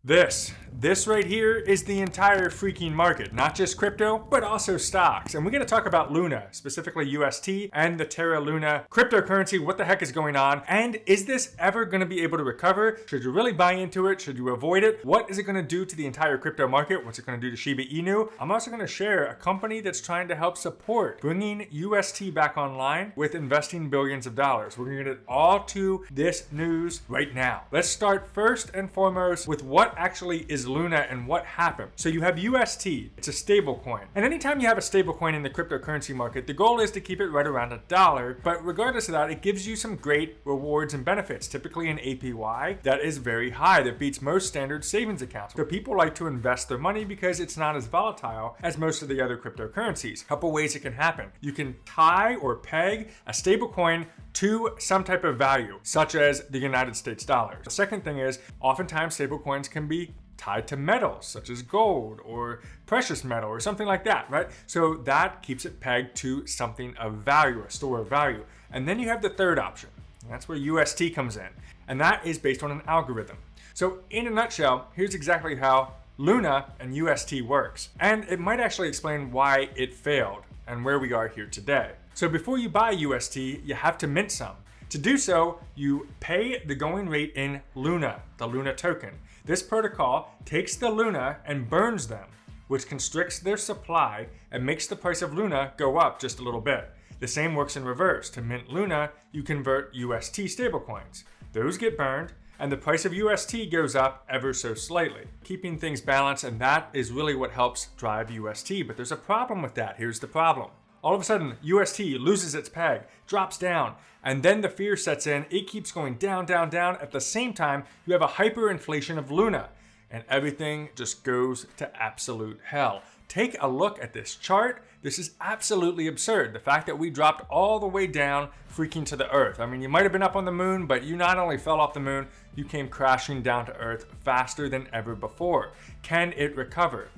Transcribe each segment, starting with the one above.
This right here is the entire freaking market, not just crypto, but also stocks. And we're going to talk about Luna, specifically UST and the Terra Luna cryptocurrency. What the heck is going on? And is this ever going to be able to recover? Should you really buy into it? Should you avoid it? What is it going to do to the entire crypto market? What's it going to do to Shiba Inu? I'm also going to share a company that's trying to help support bringing UST back online with investing billions of dollars. We're going to get it all to this news right now. Let's start first and foremost with what actually is Luna and what happened. So you have UST, it's a stable coin. And anytime you have a stable coin in the cryptocurrency market, the goal is to keep it right around $1. But regardless of that, it gives you some great rewards and benefits, typically an APY that is very high, that beats most standard savings accounts. So people like to invest their money because it's not as volatile as most of the other cryptocurrencies. A couple ways it can happen. You can tie or peg a stable coin to some type of value, such as the United States dollar. The second thing is, oftentimes stablecoins can be tied to metals, such as gold or precious metal or something like that, right? So that keeps it pegged to something of value, a store of value. And then you have the third option, and that's where UST comes in. And that is based on an algorithm. So in a nutshell, here's exactly how Luna and UST works. And it might actually explain why it failed and where we are here today. So before you buy UST, you have to mint some. To do so, you pay the going rate in Luna, the Luna token. This protocol takes the Luna and burns them, which constricts their supply and makes the price of Luna go up just a little bit. The same works in reverse. To mint Luna, you convert UST stablecoins. Those get burned, and the price of UST goes up ever so slightly, keeping things balanced, and that is really what helps drive UST. But there's a problem with that. Here's the problem. All of a sudden, UST loses its peg, drops down, and then the fear sets in. It keeps going down, down, down. At the same time, you have a hyperinflation of Luna, and everything just goes to absolute hell. Take a look at this chart. This is absolutely absurd. The fact that we dropped all the way down freaking to the earth. I mean, you might have been up on the moon, but you not only fell off the moon, you came crashing down to earth faster than ever before. Can it recover?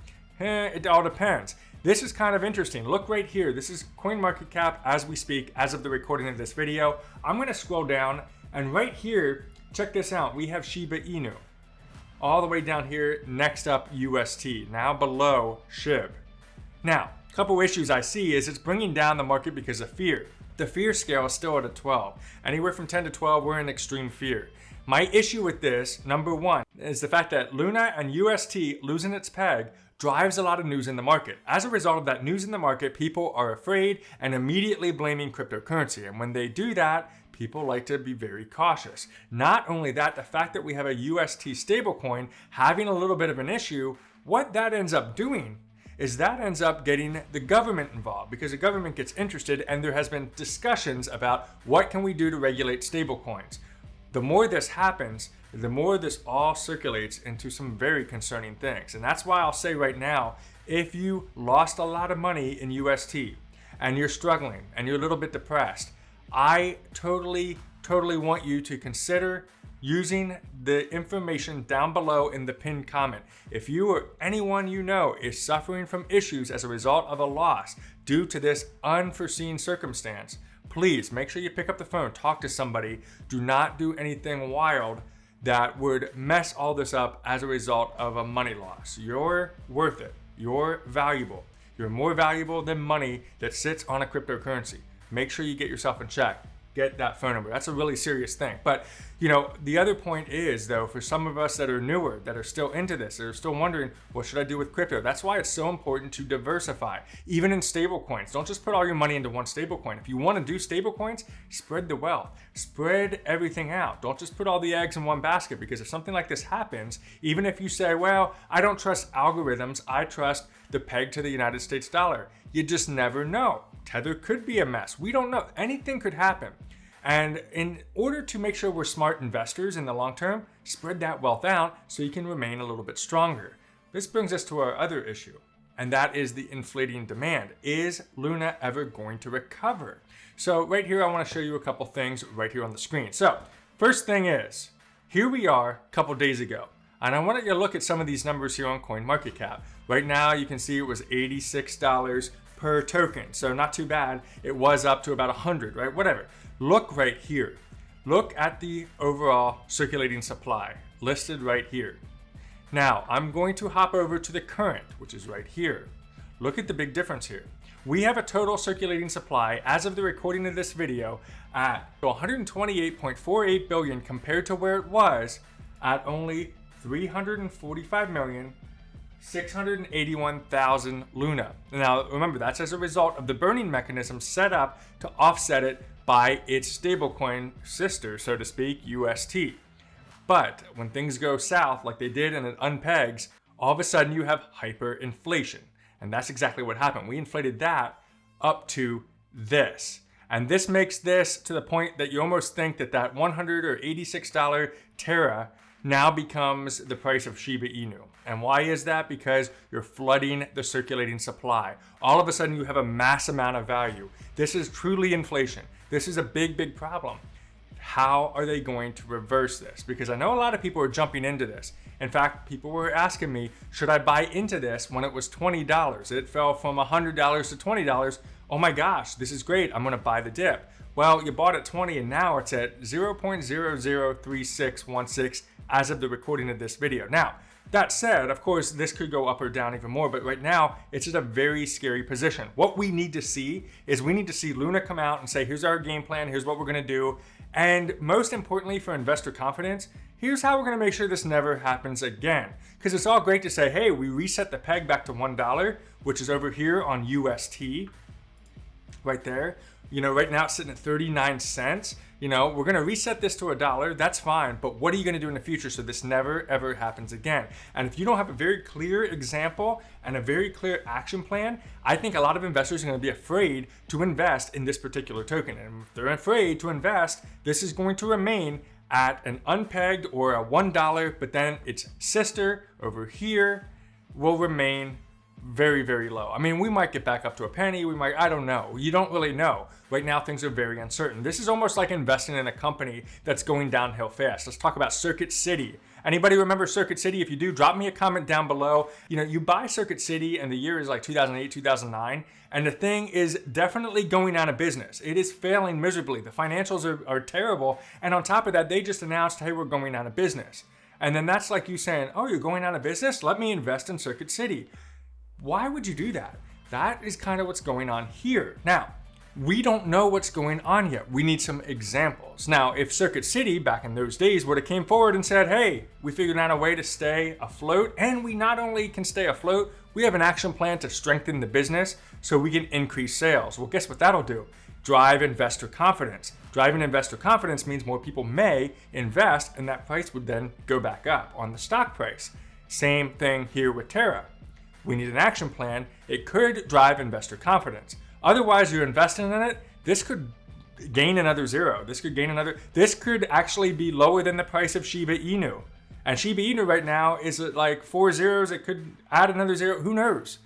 It all depends. This is kind of interesting. Look right here. This is CoinMarketCap as we speak, as of the recording of this video. I'm going to scroll down, and right here, check this out. We have Shiba Inu. All the way down here, next up UST, now below SHIB. Now, a couple issues I see is it's bringing down the market because of fear. The fear scale is still at a 12. Anywhere from 10 to 12, we're in extreme fear. My issue with this, number one, is the fact that Luna and UST losing its peg drives a lot of news in the market. As a result of that news in the market, people are afraid and immediately blaming cryptocurrency. And when they do that, people like to be very cautious. Not only that, the fact that we have a UST stablecoin having a little bit of an issue, what that ends up doing is that ends up getting the government involved, because the government gets interested, and there has been discussions about what can we do to regulate stablecoins. The more this happens, the more this all circulates into some very concerning things. And that's why I'll say right now, if you lost a lot of money in UST and you're struggling and you're a little bit depressed, I totally want you to consider using the information down below in the pinned comment. If you or anyone you know is suffering from issues as a result of a loss due to this unforeseen circumstance, please make sure you pick up the phone, talk to somebody. Do not do anything wild that would mess all this up as a result of a money loss. You're worth it. You're valuable. You're more valuable than money that sits on a cryptocurrency. Make sure you get yourself in check. Get that phone number. That's a really serious thing. But, you know, the other point is, though, for some of us that are newer, that are still into this, that are still wondering, what should I do with crypto? That's why it's so important to diversify, even in stable coins. Don't just put all your money into one stable coin. If you want to do stable coins, spread the wealth. Spread everything out. Don't just put all the eggs in one basket, because if something like this happens, even if you say, well, I don't trust algorithms, I trust the peg to the United States dollar, you just never know. Tether could be a mess. We don't know. Anything could happen. And in order to make sure we're smart investors in the long term, spread that wealth out so you can remain a little bit stronger. This brings us to our other issue, and that is the inflating demand. Is Luna ever going to recover? So right here, I want to show you a couple things right here on the screen. So first thing is, here we are a couple days ago, and I wanted you to look at some of these numbers here on CoinMarketCap. Right now, you can see it was $86 per token. So not too bad. It was up to about 100, right? Whatever. Look right here. Look at the overall circulating supply listed right here. Now, I'm going to hop over to the current, which is right here. Look at the big difference here. We have a total circulating supply as of the recording of this video at 128.48 billion compared to where it was at only 345,681,000 Luna. Now remember, that's as a result of the burning mechanism set up to offset it by its stablecoin sister, so to speak, UST. But when things go south like they did and it unpegs, all of a sudden you have hyperinflation. And that's exactly what happened. We inflated that up to this. And this makes this to the point that you almost think that that $100 or $86 Terra now becomes the price of Shiba Inu. And why is that? Because you're flooding the circulating supply. All of a sudden you have a mass amount of value. This is truly inflation. This is a big, big problem. How are they going to reverse this? Because I know a lot of people are jumping into this. In fact, people were asking me, should I buy into this when it was $20? It fell from $100 to $20. Oh my gosh, this is great. I'm gonna buy the dip. Well, you bought at 20 and now it's at 0.003616 as of the recording of this video. Now, that said, of course, this could go up or down even more, but right now it's at a very scary position. What we need to see is we need to see Luna come out and say, here's our game plan, here's what we're gonna do. And most importantly for investor confidence, here's how we're gonna make sure this never happens again. Because it's all great to say, hey, we reset the peg back to $1, which is over here on UST, right there. You know, right now it's sitting at 39 cents. You know, we're gonna reset this to $1, that's fine, but what are you gonna do in the future so this never ever happens again? And if you don't have a very clear example and a very clear action plan, I think a lot of investors are gonna be afraid to invest in this particular token. And if they're afraid to invest, this is going to remain at an unpegged or a $1, but then its sister over here will remain very, very low. I mean, we might get back up to a penny, we might, I don't know. You don't really know. Right now, things are very uncertain. This is almost like investing in a company that's going downhill fast. Let's talk about Circuit City. Anybody remember Circuit City? If you do, drop me a comment down below. You know, you buy Circuit City and the year is like 2008, 2009, and the thing is definitely going out of business. It is failing miserably. The financials are terrible. And on top of that, they just announced, hey, we're going out of business. And then that's like you saying, oh, you're going out of business? Let me invest in Circuit City. Why would you do that? That is kind of what's going on here. Now, we don't know what's going on yet. We need some examples. Now, if Circuit City back in those days would have came forward and said, hey, we figured out a way to stay afloat, and we not only can stay afloat, we have an action plan to strengthen the business so we can increase sales. Well, guess what that'll do? Drive investor confidence. Driving investor confidence means more people may invest, and that price would then go back up on the stock price. Same thing here with Terra. We need an action plan. It could drive investor confidence. Otherwise, you're investing in it. This could gain another zero. This could actually be lower than the price of Shiba Inu. And Shiba Inu right now is at like 4 zeros. It could add another zero. Who knows?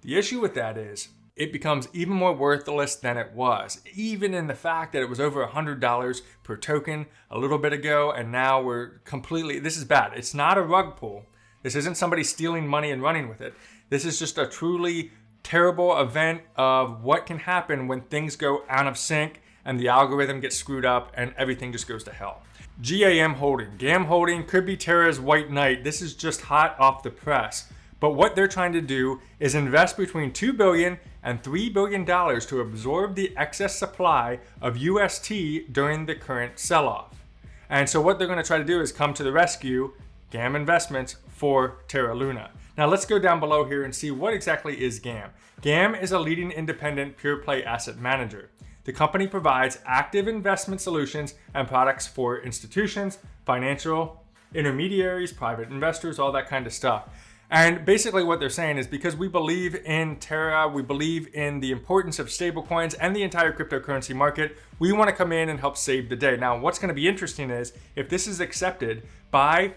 The issue with that is it becomes even more worthless than it was, even in the fact that it was over $100 per token a little bit ago. And now we're completely, this is bad. It's not a rug pull. This isn't somebody stealing money and running with it. This is just a truly terrible event of what can happen when things go out of sync and the algorithm gets screwed up and everything just goes to hell. GAM Holding. GAM Holding could be Terra's white knight. This is just hot off the press. But what they're trying to do is invest between $2 billion and $3 billion to absorb the excess supply of UST during the current sell-off. And so what they're going to try to do is come to the rescue, GAM Investments, for Terra Luna. Now let's go down below here and see what exactly is GAM. GAM is a leading independent pure play asset manager. The company provides active investment solutions and products for institutions, financial intermediaries, private investors, all that kind of stuff. And basically what they're saying is because we believe in Terra, we believe in the importance of stablecoins and the entire cryptocurrency market, we want to come in and help save the day. Now what's going to be interesting is if this is accepted by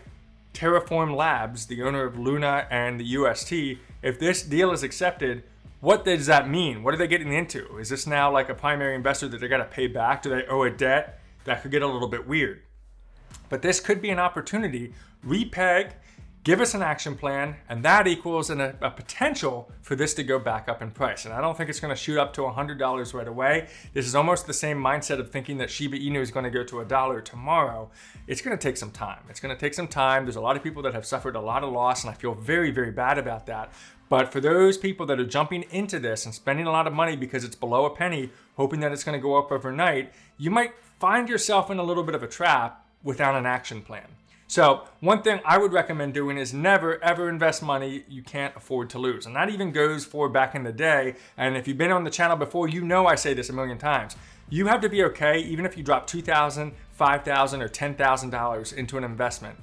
Terraform Labs, the owner of Luna and the UST, if this deal is accepted, what does that mean? What are they getting into? Is this now like a primary investor that they got to pay back? Do they owe a debt? That could get a little bit weird. But this could be an opportunity. Repeg give us an action plan, and that equals a potential for this to go back up in price. And I don't think it's going to shoot up to $100 right away. This is almost the same mindset of thinking that Shiba Inu is going to go to $1 tomorrow. It's going to take some time. It's going to take some time. There's a lot of people that have suffered a lot of loss, and I feel very, very bad about that. But for those people that are jumping into this and spending a lot of money because it's below a penny, hoping that it's going to go up overnight, you might find yourself in a little bit of a trap without an action plan. So one thing I would recommend doing is never ever invest money you can't afford to lose. And that even goes for back in the day. And if you've been on the channel before, you know I say this a million times. You have to be okay even if you drop $2,000, $5,000, or $10,000 into an investment,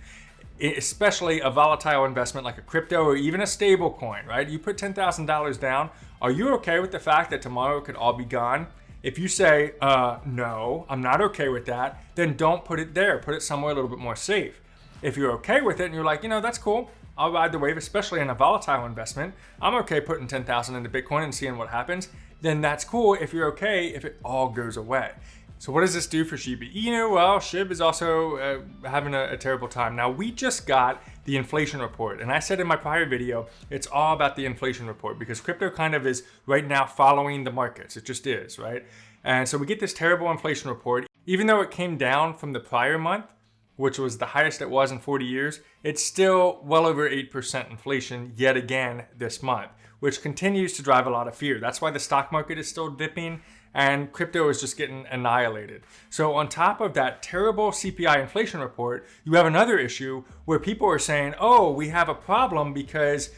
especially a volatile investment like a crypto or even a stable coin, right? You put $10,000 down. Are you okay with the fact that tomorrow it could all be gone? If you say, no, I'm not okay with that, then don't put it there. Put it somewhere a little bit more safe. If you're okay with it and you're like, that's cool, I'll ride the wave, especially in a volatile investment. I'm okay putting 10,000 into Bitcoin and seeing what happens. Then that's cool if you're okay if it all goes away. So what does this do for Shiba Inu? Well, SHIB is also having a terrible time. Now, we just got the inflation report. And I said in my prior video, it's all about the inflation report because crypto kind of is right now following the markets. It just is, right? And so we get this terrible inflation report. Even though it came down from the prior month, which was the highest it was in 40 years, it's still well over 8% inflation yet again this month, which continues to drive a lot of fear. That's why the stock market is still dipping and crypto is just getting annihilated. So on top of that terrible CPI inflation report, you have another issue where people are saying, oh, we have a problem because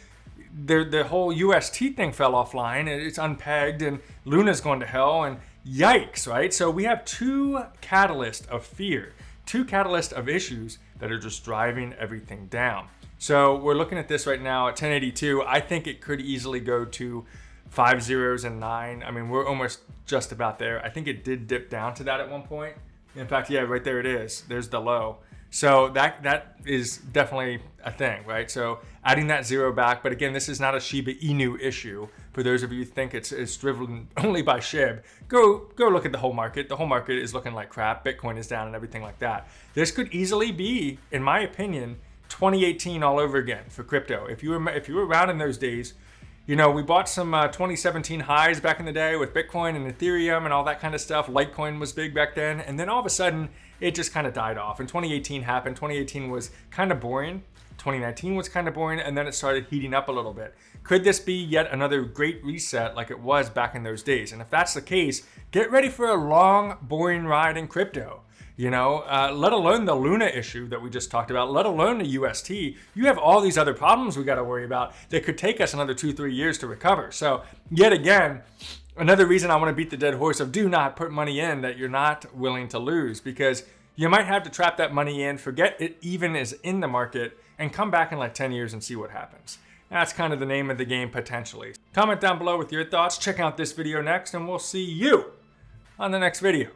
the whole UST thing fell offline, it's unpegged and Luna's going to hell, and yikes, right? So we have two catalysts of fear. Two catalysts of issues that are just driving everything down. So we're looking at this right now at 1082. I think it could easily go to 5 zeros and 9. I mean, we're almost just about there. I think it did dip down to that at one point. In fact, yeah, right there it is. There's the low. So that is definitely a thing, right? So adding that zero back, but again, this is not a Shiba Inu issue. For those of you who think it's driven only by SHIB, go look at the whole market. The whole market is looking like crap. Bitcoin is down and everything like that. This could easily be, in my opinion, 2018 all over again for crypto. If you were around in those days, we bought some 2017 highs back in the day with Bitcoin and Ethereum and all that kind of stuff. Litecoin was big back then. And then all of a sudden, it just kind of died off. And 2018 happened. 2018 was kind of boring. 2019 was kind of boring. And then it started heating up a little bit. Could this be yet another great reset like it was back in those days? And if that's the case, get ready for a long, boring ride in crypto. Let alone the Luna issue that we just talked about, let alone the UST. You have all these other problems we got to worry about that could take us another 2-3 years to recover. So yet again, another reason I want to beat the dead horse of do not put money in that you're not willing to lose, because you might have to trap that money in, forget it even is in the market, and come back in like 10 years and see what happens. That's kind of the name of the game potentially. Comment down below with your thoughts. Check out this video next, and we'll see you on the next video.